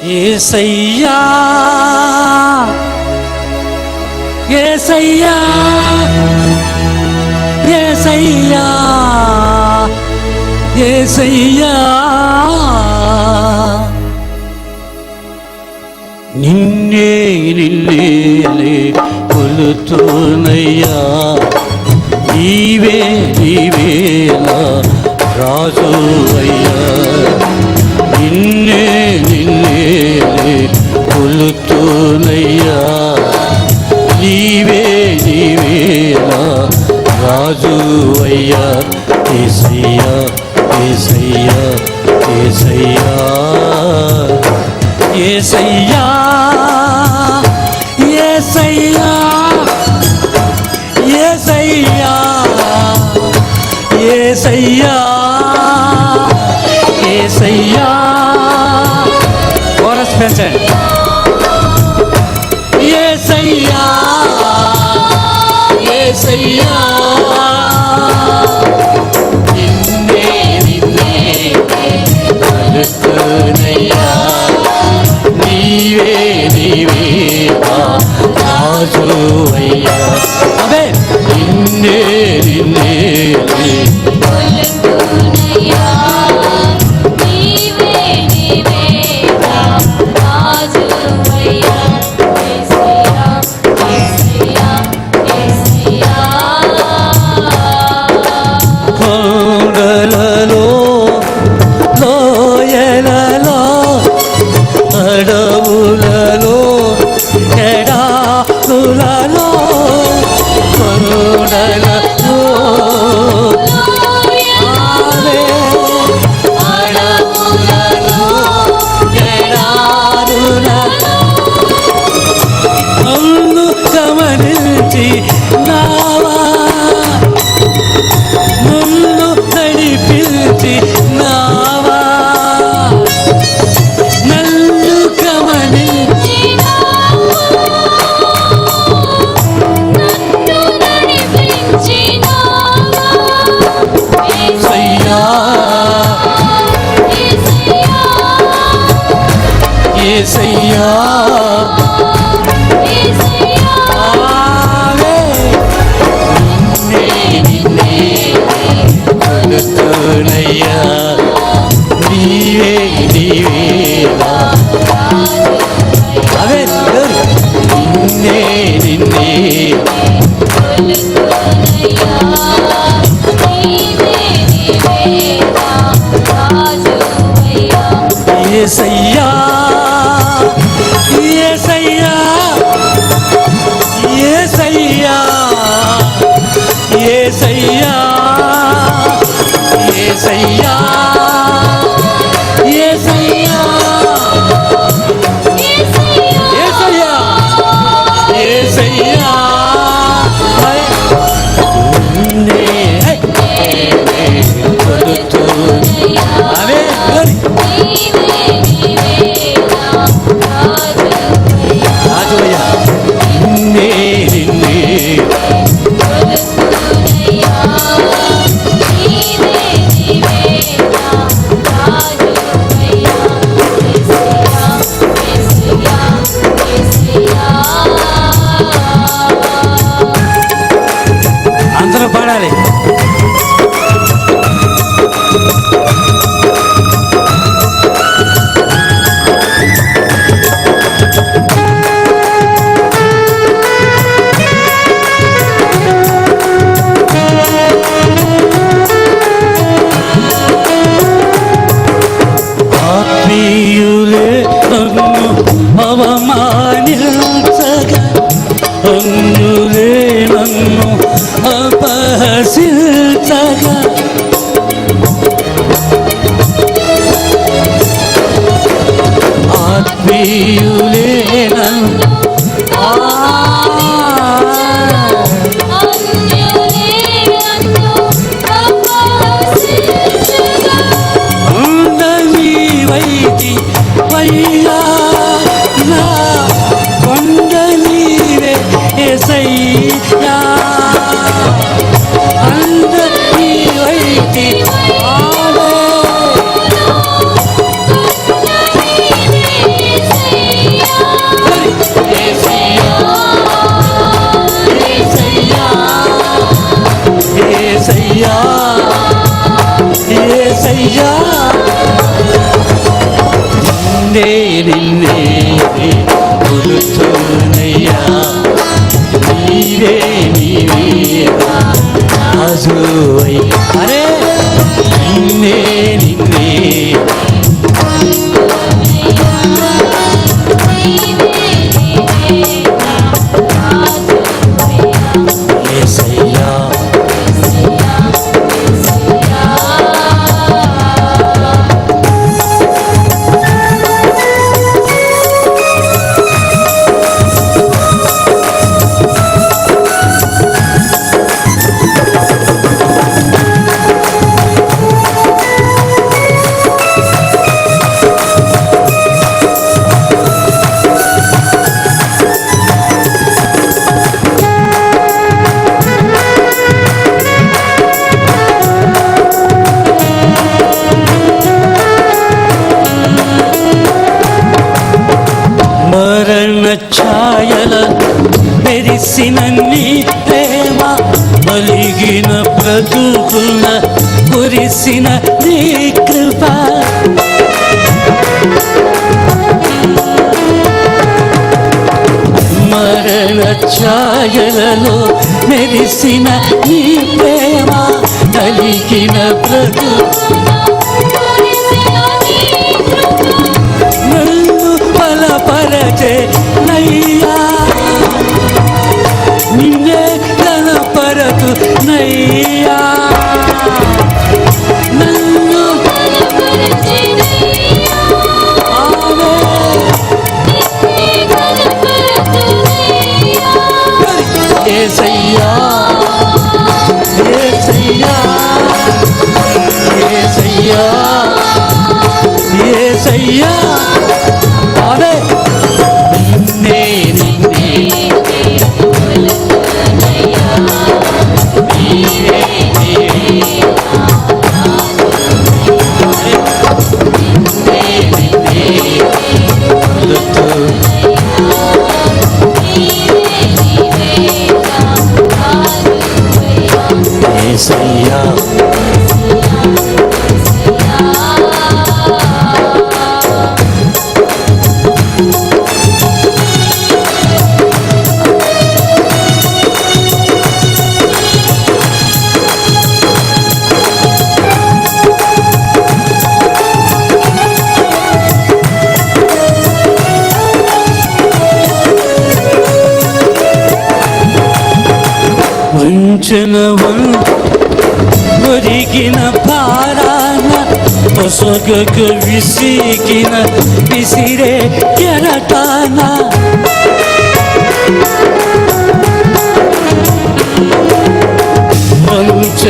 యేసయ్యా యేసయ్యా యేసయ్యా యేసయ్యా నిన్నే నిన్నే కొలుతున్నయ్యా నీవే నీవేలా రాజువయ్యా నిన్నే నిన్నే కొలుతున్నయ్యా నీవే నీవేలా రాజువయ్యా యేసయ్యా యేసయ్యా యేసయ్యా యేసయ్యా యేసయ్యా యేసయ్యా యేసయ్యా యేసయ్యా కోరస్ పెంచండి యేసయ్యా యేసయ్యా నిన్నే నిన్నే కొలుతున్నయ్యా నీవే నీవే రాజువయ్యా అవే నిన్నే నిన్నే కొలుతున్నయ్యా నీవే నీవే రాజువయ్యా యేసయ్యా యేసయ్యా యేసయ్యా కొండలలో లోయలలో అడవులలో ఎడారులలో కొండలలో అడవులలో ఎడారులలో నన్ను గమనించి నావా నన్ను నడిపించి నావా నన్ను గమనించి యేసయ్యా నిన్నే కొలుతున్నయ్యా నీవే నీవేలా అవే నిన్నే నిన్నే యేసయ్యా యేసయ్యా యేసయ్యా యేసయ్యా యేసయ్యా యేసయ్యా యేసయ్యా యేసయ్యా నిన్నే కొలుతున్నయ్యా అవే రాజువయ్యా నిన్నే నిన్నే అందరూ పాడాలి ఆత్మీయులే నన్ను అవమానించగా అన్యులే నన్ను అపహసించగా ఆత్మీయులే నన్ను వయ్యా నా కొండ నీవే యేసయ్యా నిన్నే కొలుతున్నయ్యా నీవే నీవే రాజువయ్యా అరే నిన్నే నిన్నే యేసయ్యా మరణ ఛాయల మెరిసిన నీ ప్రేమ మలిగిన బ్రతుకున కురిసిన నీ కృప మరణ ఛాయలలో మెరిసిన నీ ప్రేమ కలిగిన బ్రతుకు బలపరచే నయ్యా నిన్నే కనపరచు నయ్యా నన్ను యేసయ్యా యేసయ్యా యేసయ్యా యేసయ్యా అరే నిన్నే నిన్నే నీవే నీవే నిన్నే నిన్నే కొలుతూ యేసయ్యా వంచనవన్ ఒరిగిన పారాన పొసగక విసిగిన విసిరే కెరటాన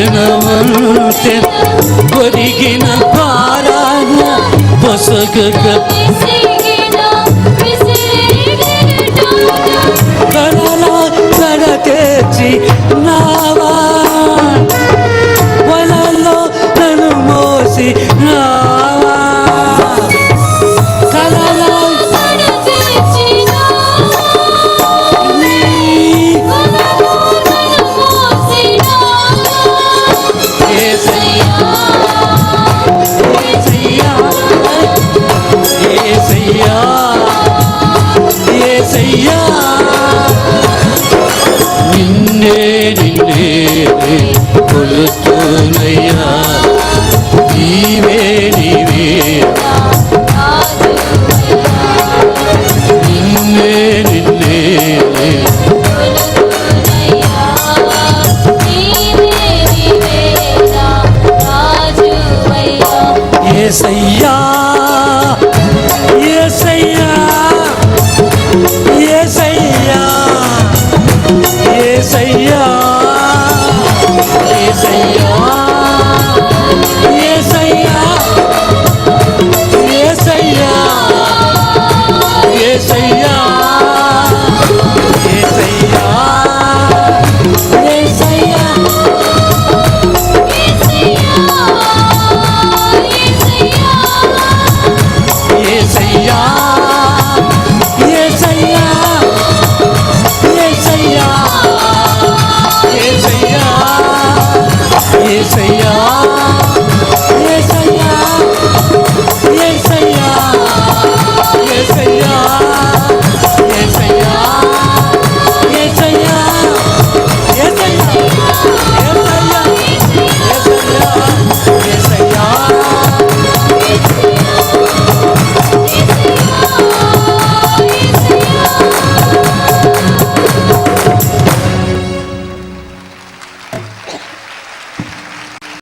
వంచనవంతే ఒరిగిన పారాన పొసగక కలలా కడతేచి నావా వలలో నన్ను మోసి నావా కలలా యేసయ్యా యేసయ్యా యేసయ్యా నిన్నే నిన్నే కొలుతున్నయ్యా నీవే నీవే నిన్నే నిన్నే యేసయ్యా